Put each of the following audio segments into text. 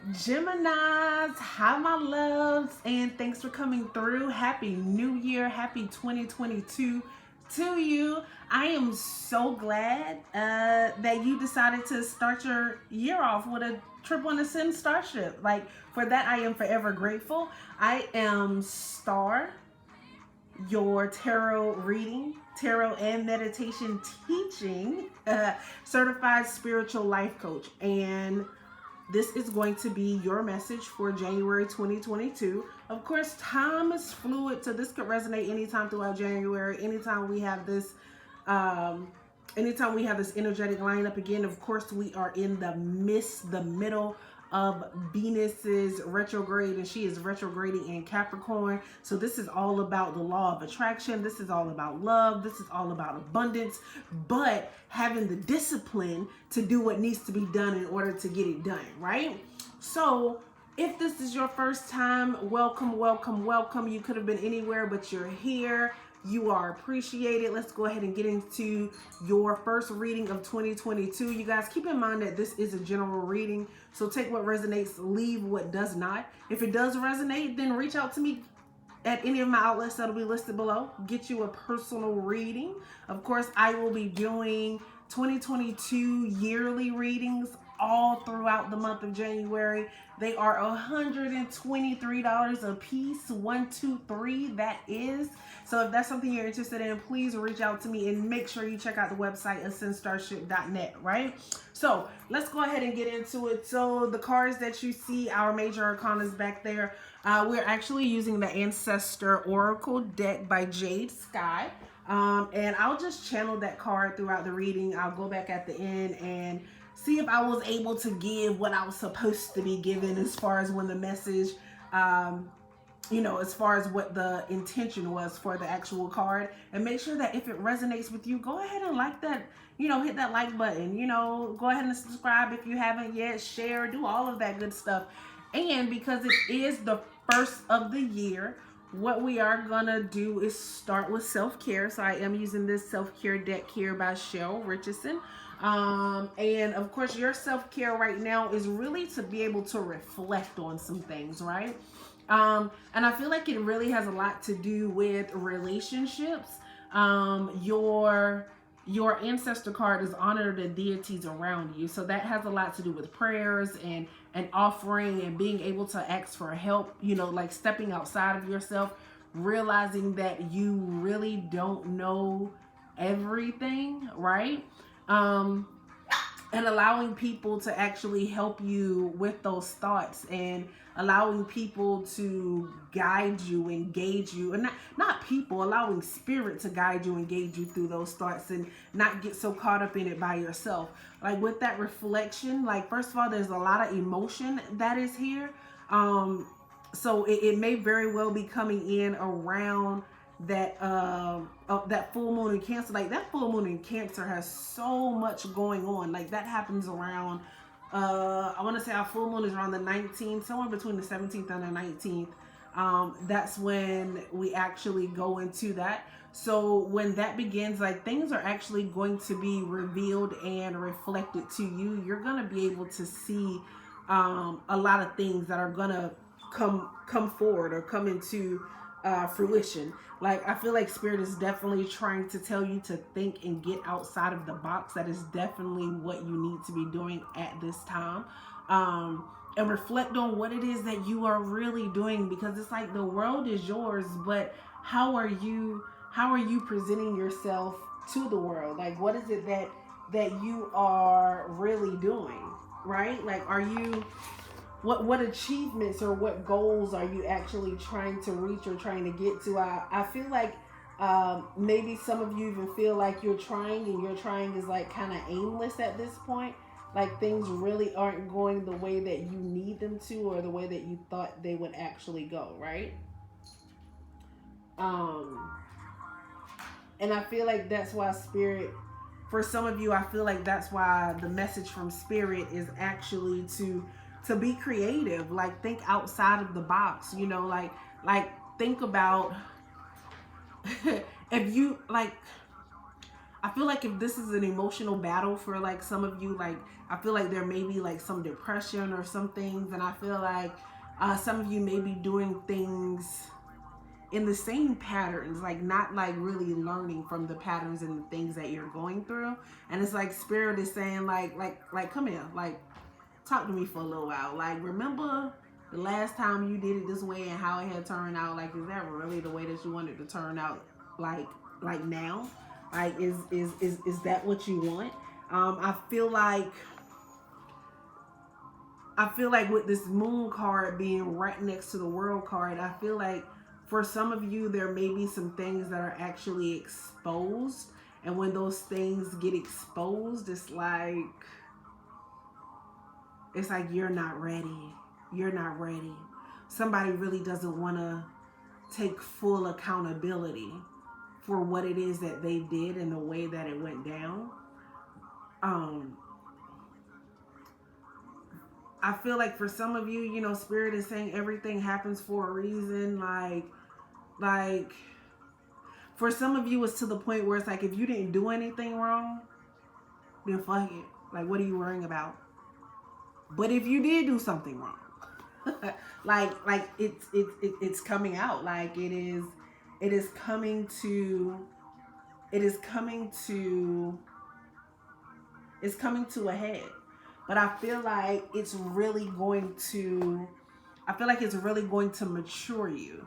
Geminis, hi my loves, and thanks for coming through. Happy New Year, happy 2022 to you. I am so glad that you decided to start your year off with a trip on the Sin Starship. Like, for that, I am forever grateful. I am Star, your tarot and meditation teaching certified spiritual life coach. And this is going to be your message for January 2022. Of course, time is fluid, so this could resonate anytime throughout January. Anytime we have this energetic lineup. Again, of course, we are in the middle of Venus's retrograde, and she is retrograding in Capricorn. So this is all about the law of attraction. This is all about love. This is all about abundance, but having the discipline to do what needs to be done in order to get it done, right? So if this is your first time, welcome, welcome, welcome. You could have been anywhere, but you're here. You are appreciated. Let's go ahead and get into your first reading of 2022. You guys, keep in mind that this is a general reading, so take what resonates, leave what does not. If it does resonate, then reach out to me at any of my outlets that'll be listed below. Get you a personal reading. Of course, I will be doing 2022 yearly readings all throughout the month of January. They are $123 a piece. 123, that is. So if that's something you're interested in, please reach out to me and make sure you check out the website ascendstarship.net, right? So let's go ahead and get into it. So the cards that you see, our major arcana is back there. We're actually using the Ancestor Oracle deck by Jade Sky. And I'll just channel that card throughout the reading. I'll go back at the end and see if I was able to give what I was supposed to be given as far as when the message, as far as what the intention was for the actual card. And make sure that if it resonates with you, go ahead and like that, hit that like button, go ahead and subscribe if you haven't yet, share, do all of that good stuff. And because it is the first of the year, what we are gonna do is start with self-care. So I am using this self-care deck here by Cheryl Richardson. And of course, your self-care right now is really to be able to reflect on some things, right? And I feel like it really has a lot to do with relationships. Your ancestor card is honor the deities around you. So that has a lot to do with prayers and offering and being able to ask for help, like stepping outside of yourself, realizing that you really don't know everything, right? And allowing people to actually help you with those thoughts, and allowing people to guide you, engage you, and not people, allowing spirit to guide you, engage you through those thoughts, and not get so caught up in it by yourself. Like with that reflection, like first of all, there's a lot of emotion that is here. So it may very well be coming in around that full moon in Cancer. Like that full moon in Cancer has so much going on. Like that happens around I want to say our full moon is around the 19th, somewhere between the 17th and the 19th. That's when we actually go into that. So when that begins, like things are actually going to be revealed and reflected to you. You're going to be able to see a lot of things that are going to come forward or come into fruition. Like I feel like spirit is definitely trying to tell you to think and get outside of the box. That is definitely what you need to be doing at this time, and reflect on what it is that you are really doing, because it's like the world is yours, but how are you presenting yourself to the world? Like what is it that you are really doing, right? Like are you what achievements or what goals are you actually trying to reach or trying to get to? I feel like maybe some of you even feel like you're trying, and your trying is like kind of aimless at this point. Like things really aren't going the way that you need them to, or the way that you thought they would actually go, right? And I feel like that's why spirit, for some of you, I feel like that's why the message from spirit is actually to be creative. Like think outside of the box, like think about if you like, I feel like if this is an emotional battle for like some of you, like I feel like there may be like some depression or some things, and I feel like some of you may be doing things in the same patterns, like not like really learning from the patterns and the things that you're going through. And it's like spirit is saying like come here, like talk to me for a little while. Like remember the last time you did it this way and how it had turned out. Like is that really the way that you wanted to turn out? Like now, like is that what you want? I feel like with this moon card being right next to the world card, I feel like for some of you, there may be some things that are actually exposed. And when those things get exposed, it's like you're not ready. You're not ready. Somebody really doesn't want to take full accountability for what it is that they did and the way that it went down. I feel like for some of you, you know, spirit is saying everything happens for a reason. Like for some of you, it's to the point where it's like, if you didn't do anything wrong, then fuck it. Like, what are you worrying about? But if you did do something wrong, like it's coming out. Like it is coming to it's coming to a head. But I feel like it's really going to mature you,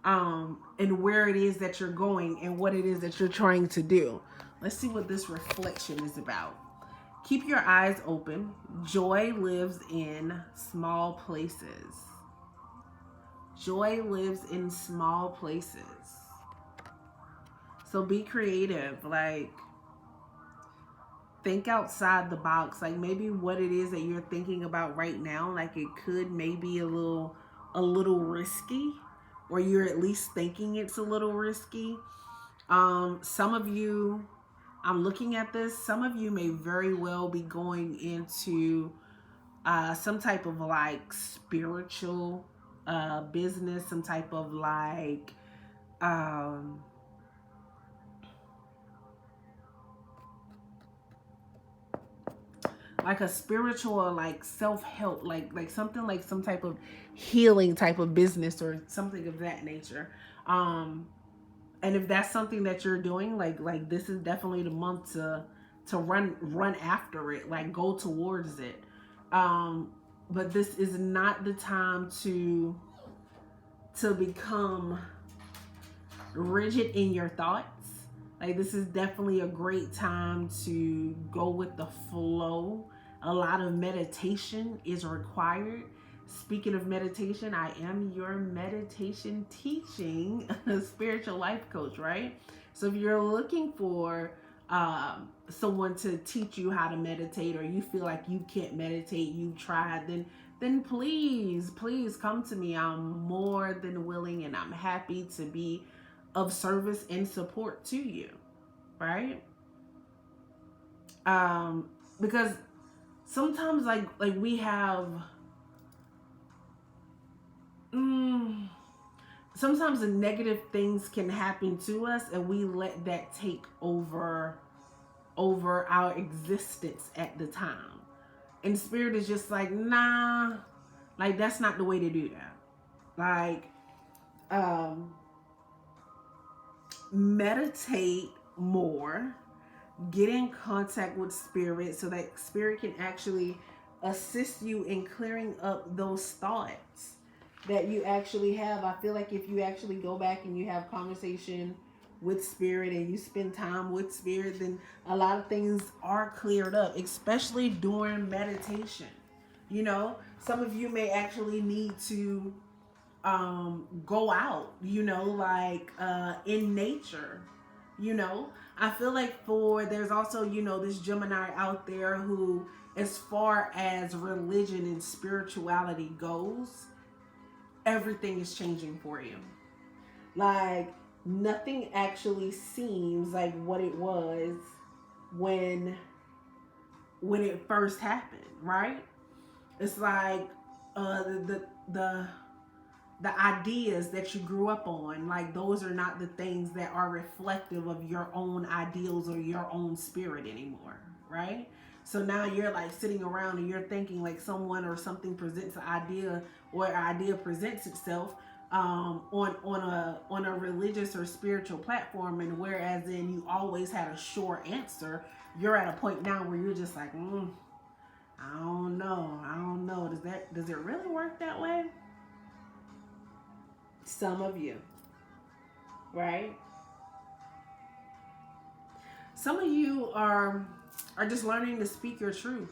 and where it is that you're going and what it is that you're trying to do. Let's see what this reflection is about. Keep your eyes open. Joy lives in small places. Joy lives in small places. So be creative. Like, think outside the box. Like maybe what it is that you're thinking about right now, like it could maybe a little risky, or you're at least thinking it's a little risky. Some of you, I'm looking at this, some of you may very well be going into some type of like spiritual business, some type of like a spiritual, like self-help, like something like some type of healing type of business or something of that nature. And if that's something that you're doing, like this is definitely the month to run after it, like go towards it. But this is not the time to become rigid in your thoughts. Like this is definitely a great time to go with the flow. A lot of meditation is required. Speaking of meditation, I am your meditation teaching spiritual life coach, right? So if you're looking for someone to teach you how to meditate, or you feel like you can't meditate, you've tried, then please come to me. I'm more than willing and I'm happy to be of service and support to you, right? Because sometimes like we have sometimes the negative things can happen to us and we let that take over our existence at the time. And spirit is just like, nah, like that's not the way to do that. Like meditate more, get in contact with spirit so that spirit can actually assist you in clearing up those thoughts that you actually have. I feel like if you actually go back and you have conversation with spirit and you spend time with spirit, then a lot of things are cleared up, especially during meditation. You know, some of you may actually need to go out, you know, like in nature. You know, I feel like there's also, you know, this Gemini out there who, as far as religion and spirituality goes, everything is changing for you. Like nothing actually seems like what it was when it first happened, right? It's like the the ideas that you grew up on, like those are not the things that are reflective of your own ideals or your own spirit anymore, right? So now you're like sitting around and you're thinking like someone or something presents an idea, or an idea presents itself on a religious or spiritual platform, and whereas then you always had a sure answer, you're at a point now where you're just like, I don't know. Does it really work that way? Some of you, right? Some of you are just learning to speak your truth.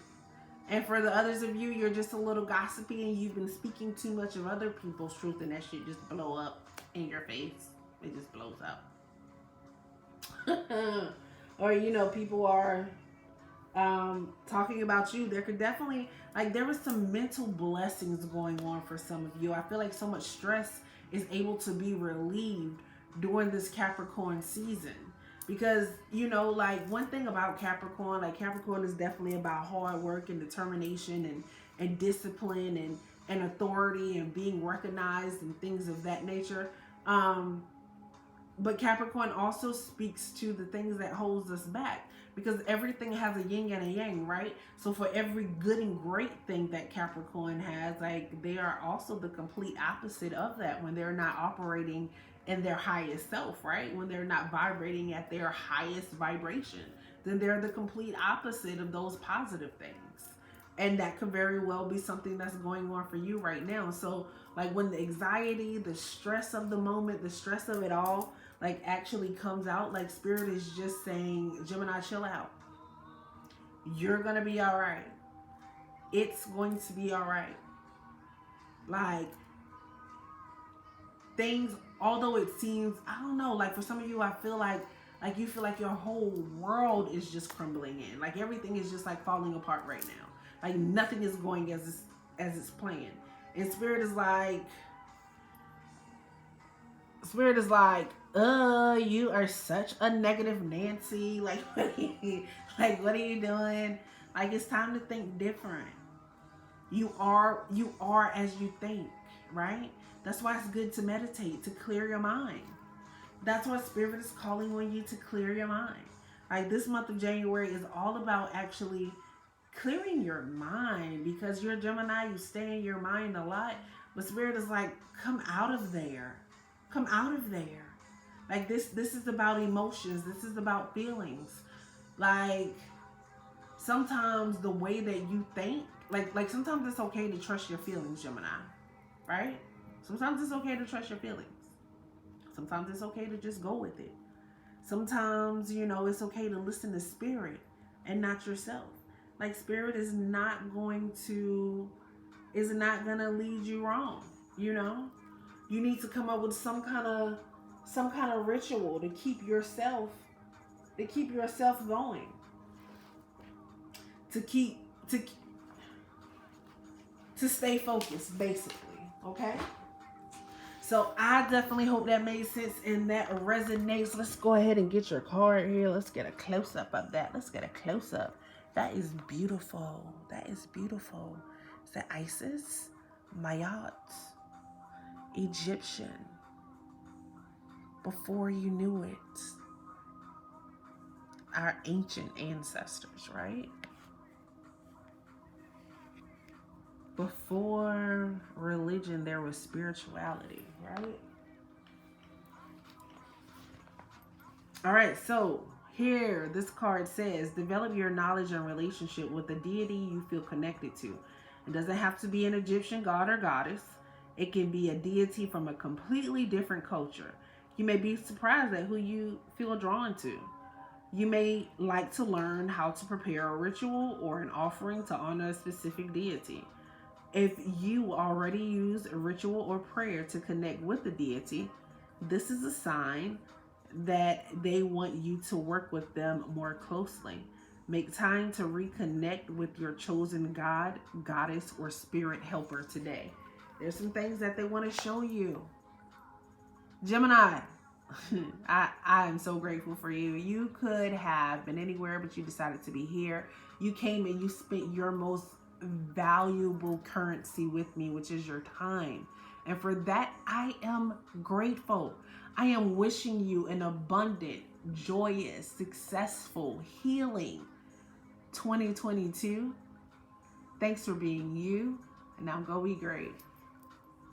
And for the others of you, you're just a little gossipy and you've been speaking too much of other people's truth, and that shit just blow up in your face. It just blows up. Or, people are talking about you. There could definitely, like, there was some mental blessings going on for some of you. I feel like so much stress is able to be relieved during this Capricorn season. Because, like, one thing about Capricorn, like, Capricorn is definitely about hard work and determination and discipline and authority and being recognized and things of that nature. But Capricorn also speaks to the things that holds us back, because everything has a yin and a yang, right? So for every good and great thing that Capricorn has, like, they are also the complete opposite of that when they're not operating in their highest self, right? When they're not vibrating at their highest vibration, then they're the complete opposite of those positive things. And that could very well be something that's going on for you right now. So like when the anxiety, the stress of the moment, the stress of it all, like actually comes out, like Spirit is just saying, Gemini, chill out. You're going to be all right. It's going to be all right. Like, things, although it seems, I don't know, like for some of you, I feel like you feel like your whole world is just crumbling in. Like everything is just like falling apart right now. Like nothing is going as it's planned. And Spirit is like, you are such a negative Nancy. Like, what are you doing? Like, it's time to think different. You are as you think, right? That's why it's good to meditate, to clear your mind. That's why Spirit is calling on you to clear your mind. Like this month of January is all about actually clearing your mind, because you're Gemini, you stay in your mind a lot. But Spirit is like, come out of there. Come out of there. Like this is about emotions. This is about feelings. Like sometimes the way that you think, like sometimes it's okay to trust your feelings, Gemini, right? Sometimes it's okay to trust your feelings. Sometimes it's okay to just go with it. Sometimes, it's okay to listen to Spirit and not yourself. Like Spirit is not going to lead you wrong, You need to come up with some kind of ritual to keep yourself going. To stay focused, basically. Okay? So I definitely hope that made sense and that resonates. Let's go ahead and get your card here. Let's get a close-up of that. Let's get a close-up. That is beautiful. That is beautiful. Is that Isis? Mayat? Egyptian? Before you knew it. Our ancient ancestors, right? Before religion, there was spirituality, right? All right, so here, this card says, develop your knowledge and relationship with the deity you feel connected to. It doesn't have to be an Egyptian god or goddess. It can be a deity from a completely different culture. You may be surprised at who you feel drawn to. You may like to learn how to prepare a ritual or an offering to honor a specific deity. If you already use a ritual or prayer to connect with the deity, this is a sign that they want you to work with them more closely. Make time to reconnect with your chosen god, goddess, or spirit helper today. There's some things that they want to show you. Gemini, I am so grateful for you. You could have been anywhere, but you decided to be here. You came and you spent your most valuable currency with me, which is your time. And for that, I am grateful. I am wishing you an abundant, joyous, successful, healing 2022. Thanks for being you. And now go be great.